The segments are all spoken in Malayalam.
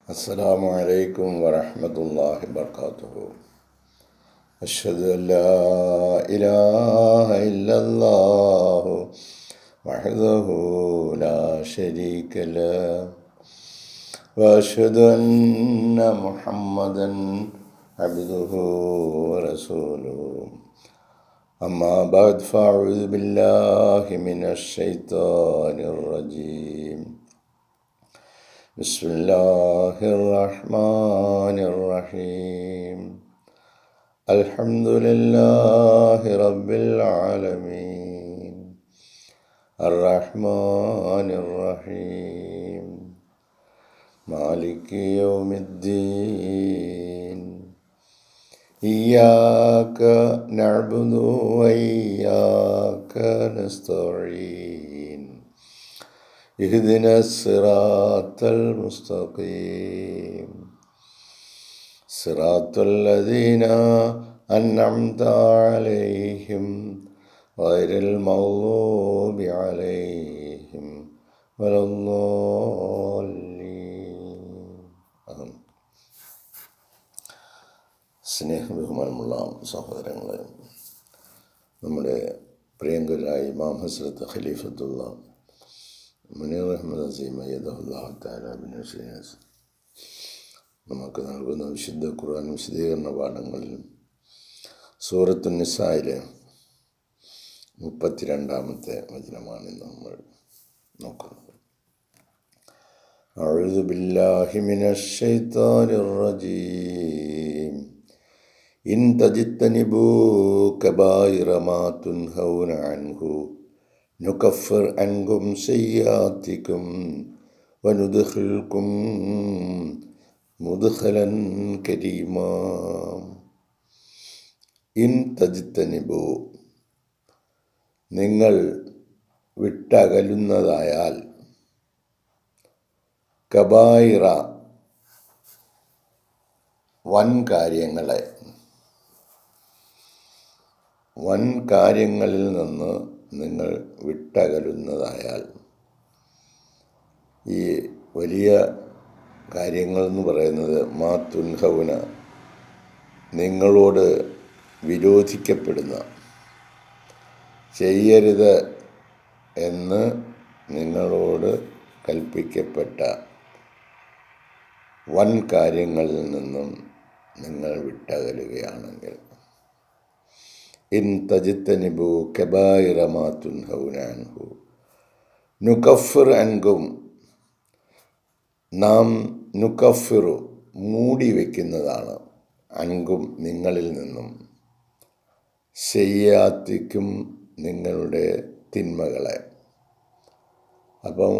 السلام عليكم ورحمة الله وبركاته. أشهد أن لا إله إلا الله وحده لا شريك له وأشهد أن محمدا عبده ورسوله. أما بعد فأعوذ بالله من الشيطان الرجيم. بسم الله الرحمن الرحيم. الحمد لله رب العالمين الرحمن الرحيم مالك يوم الدين. إياك نعبد وإياك نستعين. اهدنا الصراط المستقيم صراط الذين أنعمت عليهم غير المغضوب عليهم ولا الضالين. സ്നേഹബഹുമാനമുള്ള സഹോദരങ്ങളെ, നമ്മുടെ പ്രിയങ്കരായ ഇമാം ഹസ്രത്ത് ഖലീഫത്തുള്ള മുനീർ അഹമ്മദ് അസീം അയ്യദഹുല്ലാഹു തആല ബിനസ്രിയാസ് നമുക്ക് നൽകുന്ന വിശുദ്ധ ഖുർആൻ വിശദീകരണ പാഠങ്ങളിൽ സൂറത്തുൻ നിസായിലെ 32-ാമത്തെ വചനമാണ് ഇന്ന് നമ്മൾ നോക്കുന്നത്. അഊദു ബില്ലാഹി മിനശ് ശൈത്താനിർ റജീം. ഇൻ തജ്തനിബൂ കബായിറ മാ തുൻഹൗന അൻഹു നുകഫിർ അൻകും സയ്യാത്തിക്കും വനുദ്ഖിൽകും മുദ്ഖലൻ കരീമാ. ഇൻ തജ്തനിബൂ, നിങ്ങൾ വിട്ടകലുന്നതായാൽ, കബായിറ വൻ കാര്യങ്ങളിൽ നിന്ന് നിങ്ങൾ വിട്ടകലുന്നതായാൽ, ഈ വലിയ കാര്യങ്ങളെന്ന് പറയുന്നത് മാ തുൻഹൗന, നിങ്ങളോട് വിരോധിക്കപ്പെടുന്ന, ചെയ്യരുത് എന്ന് നിങ്ങളോട് കൽപ്പിക്കപ്പെട്ട വൻ കാര്യങ്ങളിൽ നിന്നും നിങ്ങൾ വിട്ടകലുകയാണെങ്കിൽ. ഇൻ തജ്തനിബൂ കബായിറ മാ തുൻഹൗന അൻഹു നുകഫിർ അൻകും, നാം നുകഫിറു മൂടി വയ്ക്കുന്നതാണ്, അൻകും നിങ്ങളിൽ നിന്നും, സയ്യാത്തിക്കും നിങ്ങളുടെ തിന്മകളെ. അപ്പം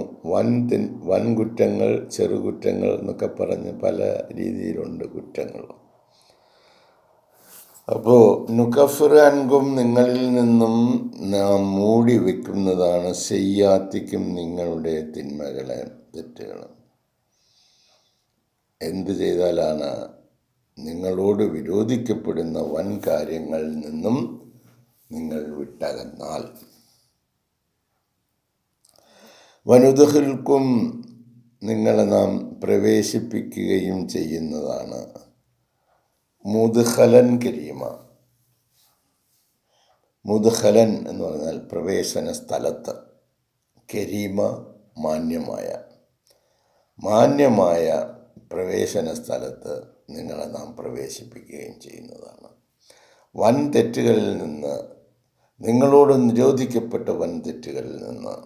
വൻ കുറ്റങ്ങൾ, ചെറുകുറ്റങ്ങൾ എന്നൊക്കെ പറഞ്ഞ് പല രീതിയിലുണ്ട് കുറ്റങ്ങൾ. അപ്പോൾ നുകഫിർ അൻകും നിങ്ങളിൽ നിന്നും നാം മൂടി വയ്ക്കുന്നതാണ്, സയ്യാത്തിക്കും നിങ്ങളുടെ തിന്മകളെ, തെറ്റുകൾ. എന്ത് ചെയ്താലാണ്? നിങ്ങളോട് വിരോധിക്കപ്പെടുന്ന വൻ കാര്യങ്ങളിൽ നിന്നും നിങ്ങൾ വിട്ടകന്നാൽ. വനുദ്ഖിൽകും, നിങ്ങളെ നാം പ്രവേശിപ്പിക്കുകയും ചെയ്യുന്നതാണ്, മുദ്ഖലൻ കരീമ. മുദ്ഖലൻ എന്ന് പറഞ്ഞാൽ പ്രവേശന സ്ഥലത്ത്, കരീമ മാന്യമായ പ്രവേശന സ്ഥലത്ത് നിങ്ങളെ നാം പ്രവേശിപ്പിക്കുകയും ചെയ്യുന്നതാണ്. വൻ തെറ്റുകളിൽ നിന്ന്, നിങ്ങളോട് നിരോധിക്കപ്പെട്ട വൻ തെറ്റുകളിൽ നിന്ന്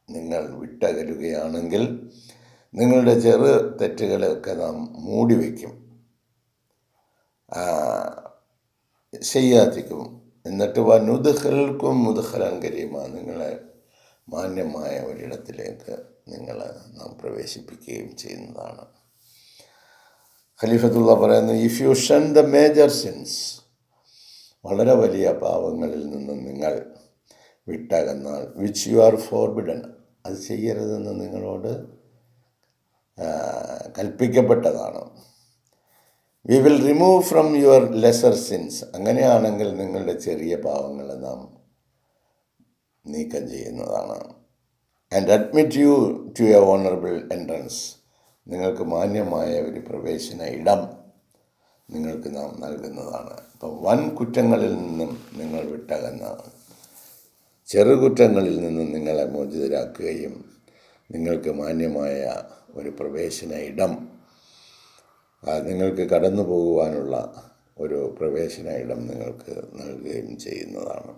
നിങ്ങൾ വിട്ടകലുകയാണെങ്കിൽ നിങ്ങളുടെ ചെറു തെറ്റുകളെയൊക്കെ നാം മൂടി വയ്ക്കും, ചെയ്യാത്തിക്കും. എന്നിട്ട് വനുദ്ഖിൽകും മുദ്ഖലൻ കരീമ, നിങ്ങളെ മാന്യമായ ഒരിടത്തിലേക്ക് നിങ്ങളെ നാം പ്രവേശിപ്പിക്കുകയും ചെയ്യുന്നതാണ്. ഖലീഫത്തുള്ള പറയുന്നു, if you shun the major sins, വളരെ വലിയ പാവങ്ങളിൽ നിന്നും നിങ്ങൾ വിട്ടകന്നാൽ, വിച്ച് യു ആർ ഫോർബിഡൻ, അത് ചെയ്യരുതെന്ന് നിങ്ങളോട് കൽപ്പിക്കപ്പെട്ടതാണ്. We will remove from your lesser sins, അങ്ങനെയാണെങ്കിൽ നിങ്ങളുടെ ചെറിയ പാവങ്ങളെ നാം നീക്കം ചെയ്യുന്നതാണ്. And admit you to a honourable entrance, നിങ്ങൾക്ക് മാന്യമായ ഒരു പ്രവേശന ഇടം നിങ്ങൾക്ക് നാം നൽകുന്നതാണ്. അപ്പം വൻ കുറ്റങ്ങളിൽ നിന്നും നിങ്ങൾ വിട്ടകന്ന ചെറുകുറ്റങ്ങളിൽ നിന്നും നിങ്ങളെ മോചിതരാക്കുകയും നിങ്ങൾക്ക് മാന്യമായ ഒരു പ്രവേശന ഇടം, നിങ്ങൾക്ക് കടന്നു പോകുവാനുള്ള ഒരു പ്രവേശന ഇടം നിങ്ങൾക്ക് നൽകുകയും ചെയ്യുന്നതാണ്.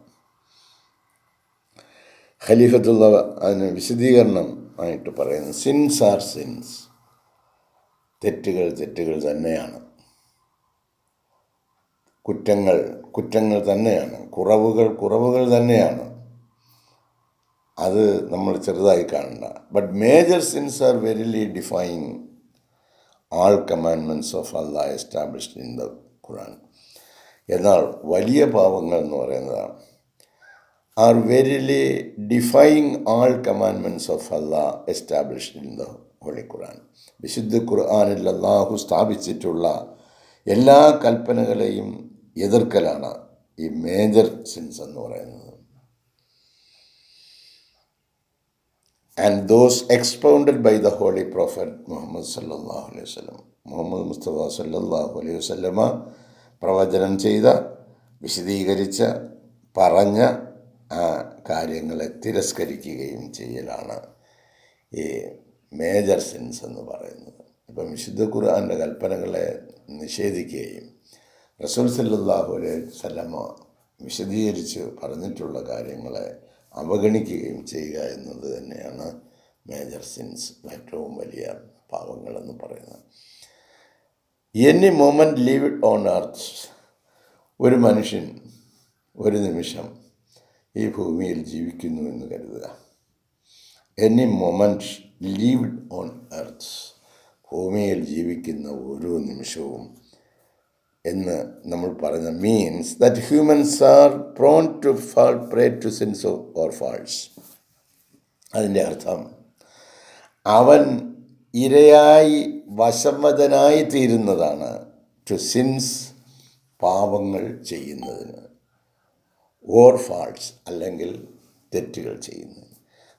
ഖലീഫത്തുള്ള അതിന് വിശദീകരണം ആയിട്ട് പറയുന്നു, സിൻസ് ആർ സിൻസ്, തെറ്റുകൾ തന്നെയാണ്, കുറ്റങ്ങൾ തന്നെയാണ്, കുറവുകൾ തന്നെയാണ്. അത് നമ്മൾ ചെറുതായി കാണണ്ട. But major sins are verily defying all commandments of Allah established in the Quran. എന്നാൽ വലിയ പാപങ്ങൾ എന്ന് പറയുന്നതാണ് are verily defying all commandments of Allah established in the holy Quran. വിശുദ്ധ ഖുർആനിൽ അല്ലാഹു സ്ഥാപിച്ചിട്ടുള്ള എല്ലാ കൽപ്പനകളെയും എതിർക്കലാണ് ഈ മേജർ സിൻസ് എന്ന് പറയുന്നത്. And those expounded by the Holy Prophet Muhammad sallallahu alaihi wasallam. Muhammad Mustafa സല്ലല്ലാഹു അലൈഹി വസല്ലമ പ്രവചനം ചെയ്ത, വിശദീകരിച്ച, പറഞ്ഞ ആ കാര്യങ്ങളെ തിരസ്കരിക്കുകയും ചെയ്യലാണ് ഈ മേജർ സിൻസ് എന്ന് പറയുന്നത്. ഇപ്പം വിശുദ്ധ ഖുർആൻ്റെ കൽപ്പനകളെ നിഷേധിക്കുകയും റസൂൽ സല്ലല്ലാഹു അലൈഹി വസല്ലമ വിശദീകരിച്ച് പറഞ്ഞിട്ടുള്ള കാര്യങ്ങളെ അവഗണിക്കുകയും ചെയ്യുക എന്നത് തന്നെയാണ് മേജർ സിൻസ്, ഏറ്റവും വലിയ പാവങ്ങളെന്ന് പറയുന്നത്. Any moment live on earth, ഒരു മനുഷ്യൻ ഒരു നിമിഷം ഈ ഭൂമിയിൽ ജീവിക്കുന്നു എന്ന് കരുതുക. Any moment lived on earth, ഭൂമിയിൽ ജീവിക്കുന്ന ഓരോ നിമിഷവും എന്ന് നമ്മൾ പറഞ്ഞ means that humans are prone to fall prey to sins or falls. അതിൻ്റെ അർത്ഥം അവൻ ഇരയായി വശംവദനായി തീരുന്നതാണ് ടു സിൻസ്, പാപങ്ങൾ ചെയ്യുന്നതിന്, ഓർ ഫാൾസ് അല്ലെങ്കിൽ തെറ്റുകൾ ചെയ്യുന്നതിന്.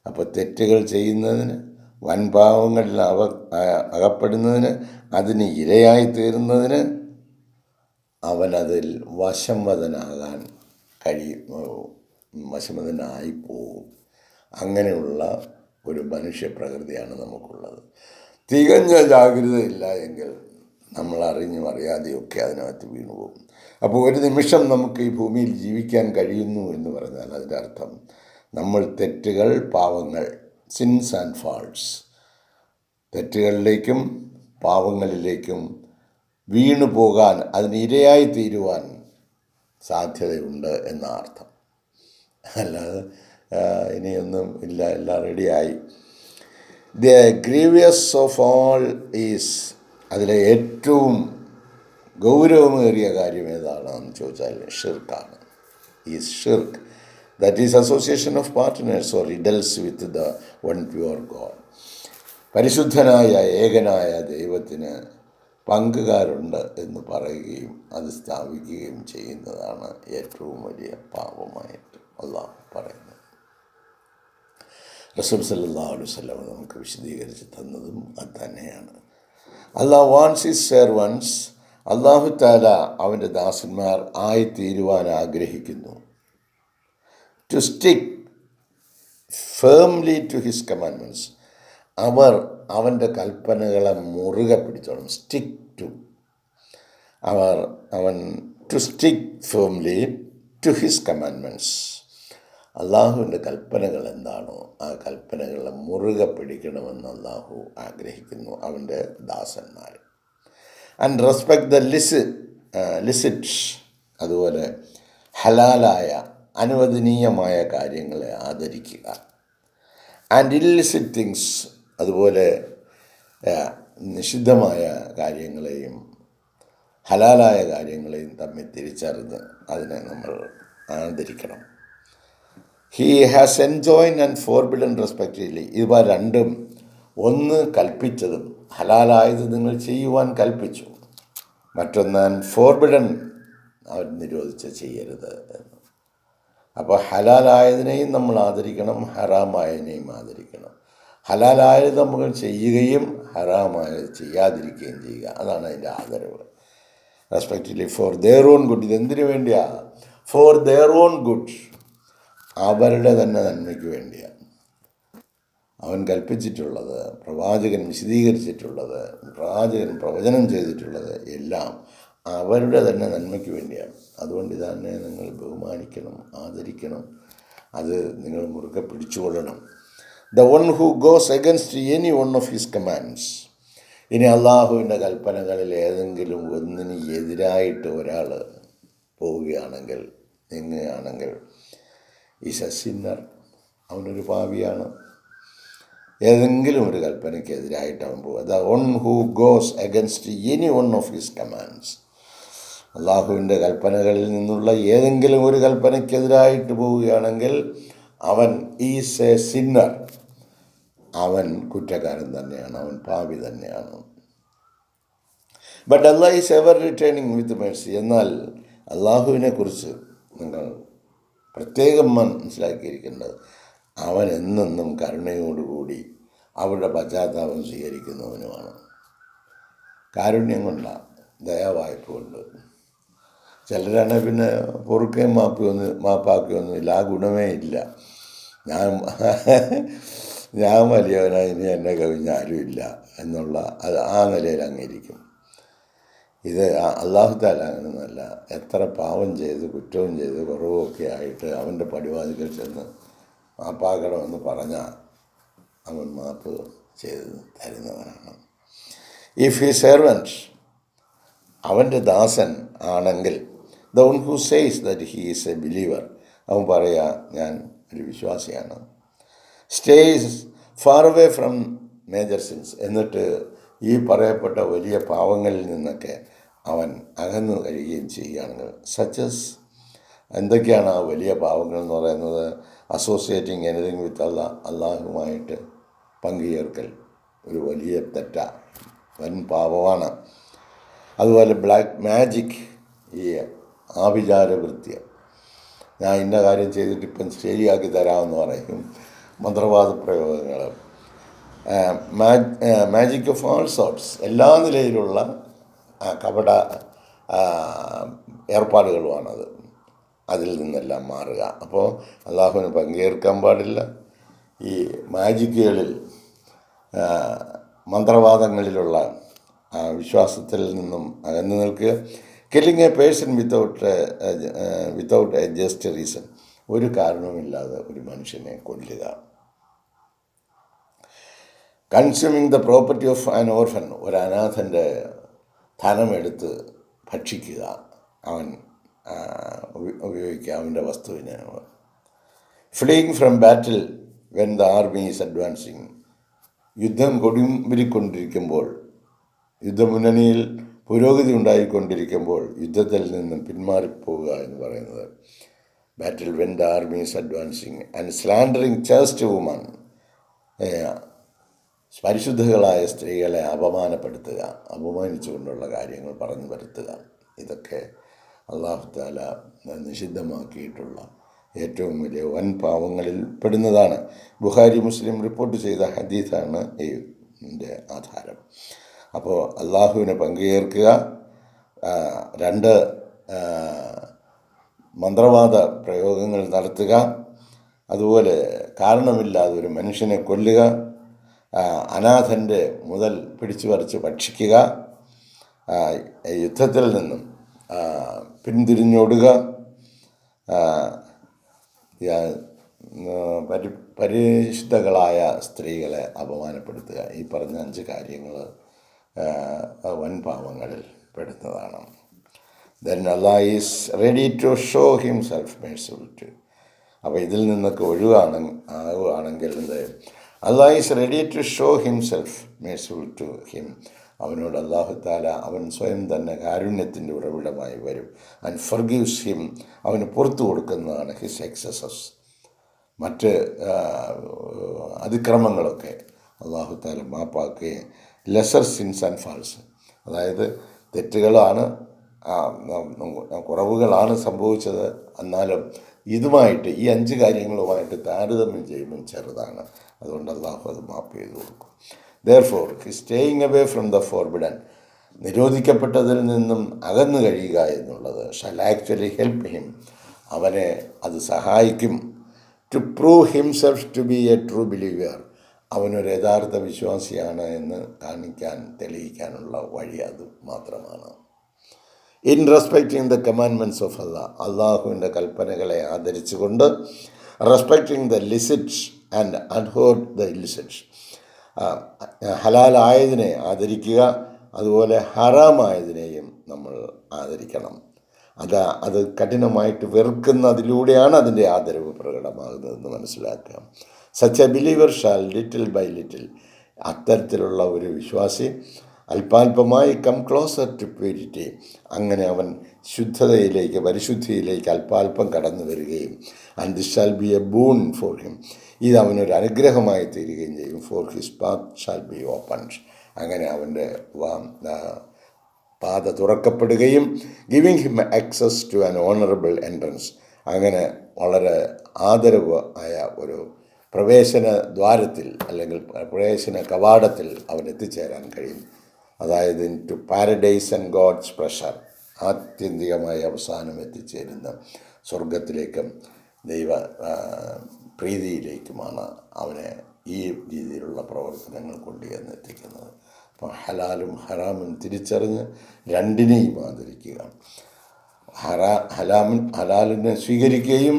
അപ്പോൾ തെറ്റുകൾ ചെയ്യുന്നതിന്, വൻപാവങ്ങളിൽ അകപ്പെടുന്നതിന്, അതിന് ഇരയായി തീരുന്നതിന് അവനതിൽ വശംവദനാകാൻ വശംവദനായി പോകും. അങ്ങനെയുള്ള ഒരു മനുഷ്യപ്രകൃതിയാണ് നമുക്കുള്ളത്. തികഞ്ഞ ജാഗ്രതയില്ല എങ്കിൽ നമ്മൾ അറിഞ്ഞും അറിയാതെയൊക്കെ അതിനകത്ത് വീണുപോകും. അപ്പോൾ ഒരു നിമിഷം നമുക്ക് ഈ ഭൂമിയിൽ ജീവിക്കാൻ കഴിയുന്നു എന്ന് പറഞ്ഞാൽ അതിൻ്റെ അർത്ഥം നമ്മൾ തെറ്റുകൾ, പാവങ്ങൾ, സിൻസ് ആൻഡ് ഫാൾട്സ്, തെറ്റുകളിലേക്കും പാവങ്ങളിലേക്കും വീണു പോകാൻ, അതിന് ഇരയായി തീരുവാൻ സാധ്യതയുണ്ട് എന്ന അർത്ഥം. അല്ലാതെ ഇനിയൊന്നും ഇല്ല, എല്ലാം റെഡിയായി. The grievous of all is, അതിലെ ഏറ്റവും ഗൗരവമേറിയ കാര്യം ഏതാണെന്ന് ചോദിച്ചാൽ ഷിർക്കാണ്. Is shirk, that is association of partners or idols with the one pure God. പരിശുദ്ധനായ ഏകനായ ദൈവത്തിന് പങ്കുകാരുണ്ട് എന്ന് പറയുകയും അത് സ്ഥാപിക്കുകയും ചെയ്യുന്നതാണ് ഏറ്റവും വലിയ പാപമായിട്ട് അല്ലാഹു പറയുന്നത്. റസൂൽ സല്ലല്ലാഹു അലൈഹി വസല്ലം നമുക്ക് വിശദീകരിച്ച് തന്നതും അത് തന്നെയാണ്. അല്ലാഹു വാണ്ട്സ് ഹിസ് സെർവൻസ്, അല്ലാഹു തആല അവൻ്റെ ദാസന്മാർ ആയിത്തീരുവാൻ ആഗ്രഹിക്കുന്നു. To stick firmly to his commandments, അവർ അവൻ്റെ കൽപ്പനകളെ മുറുകെ പിടിച്ചോളും. സ്റ്റിക്ക് ടു, അവൻ to stick firmly to his commandments. അള്ളാഹുവിൻ്റെ കൽപ്പനകൾ എന്താണോ ആ കൽപ്പനകളെ മുറുകെ പിടിക്കണമെന്ന് അള്ളാഹു ആഗ്രഹിക്കുന്നു അവൻ്റെ ദാസന്മാർ. ആൻഡ് റെസ്പെക്ട് ദ ലിസിറ്റ്സ്, അതുപോലെ ഹലാലായ അനുവദനീയമായ കാര്യങ്ങളെ ആദരിക്കുക. ആൻഡ് ഇല്ലിസിറ്റ് തിങ്സ്, അതുപോലെ നിഷിദ്ധമായ കാര്യങ്ങളെയും ഹലാലായ കാര്യങ്ങളെയും തമ്മിൽ തിരിച്ചറിഞ്ഞ് അതിനെ നമ്മൾ ആദരിക്കണം. He has enjoin and forbidden respectively, ഇവ രണ്ടും, ഒന്ന് കൽപ്പിച്ചതും ഹലാലായത് നിങ്ങൾ ചെയ്യുവാൻ കൽപ്പിച്ചു, മറ്റൊന്ന് ആൻഡ് ഫോർബിഡൻ അവർ നിരോധിച്ച ചെയ്യരുത് എന്ന്. അപ്പോൾ ഹലാലായതിനെയും നമ്മൾ ആദരിക്കണം, ഹറാമായതിനെയും ആദരിക്കണം. ഹലാലായത് നമ്മൾ ചെയ്യുകയും ഹറാമായത് ചെയ്യാതിരിക്കുകയും ചെയ്യുക. അതാണ് അതിൻ്റെ ആദരവ്. റെസ്പെക്റ്റ്ലി ഫോർ ദെയർ ഓൺ ഗുഡ്. ഇതെന്തിനു വേണ്ടിയാ? ഫോർ ദെയർ ഓൺ ഗുഡ്, അവരുടെ തന്നെ നന്മയ്ക്ക് വേണ്ടിയാണ് അവൻ കൽപ്പിച്ചിട്ടുള്ളത്, പ്രവാചകൻ വിശദീകരിച്ചിട്ടുള്ളത്, പ്രവാചകൻ പ്രവചനം ചെയ്തിട്ടുള്ളത് എല്ലാം അവരുടെ തന്നെ നന്മയ്ക്ക് വേണ്ടിയാണ്. അതുകൊണ്ട് ഇതന്നെ നിങ്ങൾ ബഹുമാനിക്കണം, ആദരിക്കണം, അത് നിങ്ങൾ മുറുകെ പിടിച്ചുകൊള്ളണം. The one who goes against any one of his commands. ഇനി അള്ളാഹുവിൻ്റെ കൽപ്പനകളിൽ ഏതെങ്കിലും ഒന്നിന് എതിരായിട്ട് ഒരാൾ പോവുകയാണെങ്കിൽ, നീങ്ങുകയാണെങ്കിൽ, ഈസ് എ സിന്നർ, അവനൊരു പാപിയാണ്. ഏതെങ്കിലും ഒരു കൽപ്പനയ്ക്കെതിരായിട്ട് അവൻ പോകുക. The one who goes against any one of his commands. അള്ളാഹുവിൻ്റെ കൽപ്പനകളിൽ നിന്നുള്ള ഏതെങ്കിലും ഒരു കൽപ്പനയ്ക്കെതിരായിട്ട് പോവുകയാണെങ്കിൽ അവൻ ഈസ് എ സിന്നർ, അവൻ കുറ്റക്കാരൻ തന്നെയാണ്, അവൻ പാപി തന്നെയാണ്. But Allah is ever returning with Mercy. എന്നാൽ അള്ളാഹുവിനെ കുറിച്ച് നിങ്ങൾ പ്രത്യേകം മനസ്സിലാക്കിയിരിക്കേണ്ടത്, അവൻ എന്നെന്നും കരുണയോടുകൂടി അവരുടെ പശ്ചാത്താപം സ്വീകരിക്കുന്നവനുമാണ്. കാരുണ്യം കൊണ്ടാണ്, ദയാവായ്പ കൊണ്ട്. ചിലരാണ് പിന്നെ പൊറുക്കുകയും മാപ്പാക്കുകയൊന്നുമില്ല, ആ ഗുണമേ ഇല്ല. ഞാൻ വലിയവനായി ഇനി എന്നെ കവിഞ്ഞ ആരുമില്ല എന്നുള്ള അത് ആ നിലയിൽ അങ്ങിരിക്കും. ഇത് അല്ലാഹു തആല അങ്ങനെയൊന്നുമല്ല. എത്ര പാവം ചെയ്ത് കുറ്റവും ചെയ്ത് കുറവുമൊക്കെ ആയിട്ട് അവൻ്റെ പടിവാതിക്കൽ ചെന്ന് മാപ്പാക്കണമെന്ന് പറഞ്ഞാൽ അവൻ മാപ്പ് ചെയ്ത് തരുന്നവനാണ്. ഇഫ് ഹി സെർവൻറ്റ്, അവൻ്റെ ദാസൻ ആണെങ്കിൽ, the one who says that he is a believer, അവൻ പറയുക ഞാൻ ഒരു വിശ്വാസിയാണ്. Stays far away from major sins, എന്നിട്ട് ഈ പറയപ്പെട്ട വലിയ പാവങ്ങളിൽ നിന്നൊക്കെ അവൻ അകന്നു കഴിയുകയും ചെയ്യുകയാണെങ്കിൽ, സച്ചസ്, എന്തൊക്കെയാണ് ആ വലിയ പാവങ്ങൾ എന്ന് പറയുന്നത്? അസോസിയേറ്റിംഗ് എനിതിങ് വിത്ത് അള്ളാഹുമായിട്ട് പങ്കുചേർക്കൽ ഒരു വലിയ തെറ്റാ, വൻ പാപമാണ്. അതുപോലെ ബ്ലാക്ക് മാജിക്, ഈ ആഭിചാരവൃത്യം, ഞാൻ ഇന്ന കാര്യം ചെയ്തിട്ട് ഇപ്പം ശരിയാക്കി തരാമെന്ന് പറയും, മന്ത്രവാദ പ്രയോഗങ്ങൾ, മാജിക് ഓഫ് ഓൾ സോർട്സ്, എല്ലാ നിലയിലുള്ള കപട ഏർപ്പാടുകളുമാണത്. അതിൽ നിന്നെല്ലാം മാറുക. അപ്പോൾ അള്ളാഹുവിന് പങ്കേൽക്കാൻ പാടില്ല. ഈ മാജിക്കുകളിൽ, മന്ത്രവാദങ്ങളിലുള്ള വിശ്വാസത്തിൽ നിന്നും അകന്നു നിൽക്കുക. Killing A person without A just reason, ഒരു കാരണവുമില്ലാതെ ഒരു മനുഷ്യനെ കൊല്ലുക. Consuming the property of an orphan, ഒരു അനാഥൻ്റെ ധനമെടുത്ത് ഭക്ഷിക്കുക, അവൻ ഉപയോഗിക്കുക അവൻ്റെ വസ്തുവിന്. ഫ്ലീയിങ് from battle when the army is advancing, യുദ്ധം കൊടുമ്പിരിക്കൊണ്ടിരിക്കുമ്പോൾ, യുദ്ധമുന്നണിയിൽ പുരോഗതി ഉണ്ടായിക്കൊണ്ടിരിക്കുമ്പോൾ യുദ്ധത്തിൽ നിന്നും പിന്മാറിപ്പോവുക എന്ന് പറയുന്നത്. Battle when the army is advancing. And slandering chaste woman, പരിശുദ്ധകളായ സ്ത്രീകളെ അപമാനപ്പെടുത്തുക, അപമാനിച്ചുകൊണ്ടുള്ള കാര്യങ്ങൾ പറഞ്ഞു വരുത്തുക. ഇതൊക്കെ അല്ലാഹു തആല നിഷിദ്ധമാക്കിയിട്ടുള്ള ഏറ്റവും വലിയ വൻ പാവങ്ങളിൽ പെടുന്നതാണ്. ബുഖാരി മുസ്ലിം റിപ്പോർട്ട് ചെയ്ത ഹദീസാണ് ഇതിൻ്റെ ആധാരം. അപ്പോൾ അള്ളാഹുവിനെ പങ്കുചേർക്കുക, 2 മന്ത്രവാദ പ്രയോഗങ്ങൾ നടത്തുക, അതുപോലെ കാരണമില്ലാതെ ഒരു മനുഷ്യനെ കൊല്ലുക, അനാഥൻ്റെ മുതൽ പിടിച്ചു പറിച്ച് ഭക്ഷിക്കുക, യുദ്ധത്തിൽ നിന്നും പിന്തിരിഞ്ഞോടുക, പരിശുദ്ധകളായ സ്ത്രീകളെ അപമാനപ്പെടുത്തുക. ഈ പറഞ്ഞ 5 കാര്യങ്ങൾ വൻ പാവങ്ങളിൽ പെടുന്നതാണ്. Then Allah is ready to show himself merciful to. അപ്പോൾ ഇതിൽ നിന്നൊക്കെ ആവുകയാണെങ്കിൽ Allah is ready to show himself merciful to him. അവനോട് അല്ലാഹു തആല അവൻ സ്വയം തന്നെ കാരുണ്യത്തിൻ്റെ ഉറവിടമായി വരും. ആൻഡ് ഫർഗീവ്സ് ഹിം, അവന് പുറത്തു കൊടുക്കുന്നതാണ് ഹിസ് എക്സസസ്, മറ്റ് അതിക്രമങ്ങളൊക്കെ അല്ലാഹു തആല മാപ്പാക്കുകയും, ലെസർ സിൻസ് ആൻഡ് ഫാൾസ്, അതായത് തെറ്റുകളാണ്, കുറവുകളാണ് സംഭവിച്ചത്, എന്നാലും ഇതുമായിട്ട് ഈ 5 കാര്യങ്ങളുമായിട്ട് താരതമ്യം ചെയ്യുമ്പം ചെറുതാണ്. അതുകൊണ്ട് അല്ലാഹു അത് മാപ്പ് ചെയ്ത് കൊടുക്കും. Therefore, his staying away from the forbidden, നിരോധിക്കപ്പെട്ടതിൽ നിന്നും അകന്നു കഴിയുക എന്നുള്ളത്, ഷാൽ ആക്ച്വലി ഹെൽപ്പ് ഹിം, അവനെ അത് സഹായിക്കും, to prove himself to be a true believer, അവനൊരു യഥാർത്ഥ വിശ്വാസിയാണ് എന്ന് തെളിയിക്കാനുള്ള വഴി അത് മാത്രമാണ്. In respecting the commandments of അള്ളാഹുവിൻ്റെ കൽപ്പനകളെ ആദരിച്ചുകൊണ്ട്, respecting the licits and abhorred the illicits, ഹലാലായതിനെ ആദരിക്കുക, അതുപോലെ ഹറാമായതിനെയും നമ്മൾ ആദരിക്കണം. അത് കഠിനമായിട്ട് വെറുക്കുന്നതിലൂടെയാണ് അതിൻ്റെ ആദരവ് പ്രകടമാകുന്നതെന്ന് മനസ്സിലാക്കുക. Such a believer shall little by little, അത്തരത്തിലുള്ള ഒരു വിശ്വാസി അല്പാൽപമായി കം ക്ലോസർ ടു പ്യൂരിറ്റി, അങ്ങനെ അവൻ പരിശുദ്ധിയിലേക്ക് അല്പാൽപം കടന്നു വരികയും, and this shall be a boon for him, ഇത് അവനൊരു അനുഗ്രഹമായി തീരുകയും ചെയ്യും. For his path shall be open, അങ്ങനെ അവൻ്റെ പാത തുറക്കപ്പെടുകയും, giving him access to an honourable entrance, അങ്ങനെ വളരെ ആദരവ് ആയ ഒരു പ്രവേശന ദ്വാരത്തിൽ അല്ലെങ്കിൽ പ്രവേശന കവാടത്തിൽ അവൻ എത്തിച്ചേരാൻ കഴിയും. അതായത് to paradise and God's pleasure, ആത്യന്തികമായി അവസാനം എത്തിച്ചേരുന്ന സ്വർഗത്തിലേക്കും ദൈവ പ്രീതിയിലേക്കുമാണ് അവനെ ഈ രീതിയിലുള്ള പ്രവർത്തനങ്ങൾ കൊണ്ട് എത്തിക്കുന്നത്. അപ്പോൾ ഹലാലും ഹറാമും തിരിച്ചറിഞ്ഞ് രണ്ടിനെയും ആദരിക്കുക, ഹലാലിനെ സ്വീകരിക്കുകയും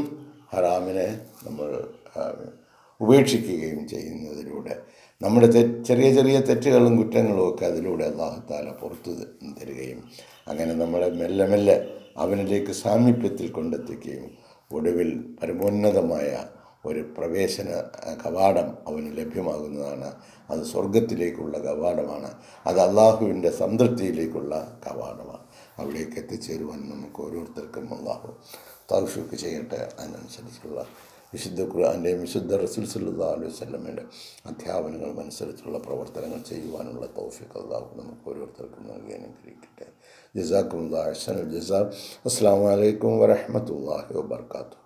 ഹറാമിനെ നമ്മൾ ഉപേക്ഷിക്കുകയും ചെയ്യുന്നതിലൂടെ നമ്മുടെ ചെറിയ ചെറിയ തെറ്റുകളും കുറ്റങ്ങളും ഒക്കെ അതിലൂടെ അല്ലാഹു തആല പുറത്തു തരികയും, അങ്ങനെ നമ്മളെ മെല്ലെ മെല്ലെ അവനിലേക്ക് സാമീപ്യത്തിൽ കൊണ്ടെത്തിക്കുകയും, ഒടുവിൽ പരമോന്നതമായ ഒരു പ്രവേശന കവാടം അവന് ലഭ്യമാകുന്നതാണ്. അത് സ്വർഗത്തിലേക്കുള്ള കവാടമാണ്, അത് അള്ളാഹുവിൻ്റെ സംതൃപ്തിയിലേക്കുള്ള കവാടമാണ്. അവിടേക്ക് എത്തിച്ചേരുവാൻ നമുക്ക് ഓരോരുത്തർക്കും അള്ളാഹു തൗഫീഖ് ചെയ്യട്ടെ. അതിനനുസരിച്ചുള്ള വിശുദ്ധ ഖുർആൻ്റെയും വിശുദ്ധ റസൂൽ സല്ലല്ലാഹു അലൈഹി വസല്ലമയുടെ അധ്യാപനങ്ങൾ അനുസരിച്ചുള്ള പ്രവർത്തനങ്ങൾ ചെയ്യുവാനുള്ള തൗഫീഖ് അള്ളാഹു നമുക്ക് ഓരോരുത്തർക്കും നൽകി അനുഗ്രഹിക്കട്ടെ. ജസാക്കുമുല്ലാഹു അഹ്സനൽ ജസാ. അസ്സലാമു അലൈക്കും വറഹ്മത്തുള്ളാഹി വബറകാതുഹു.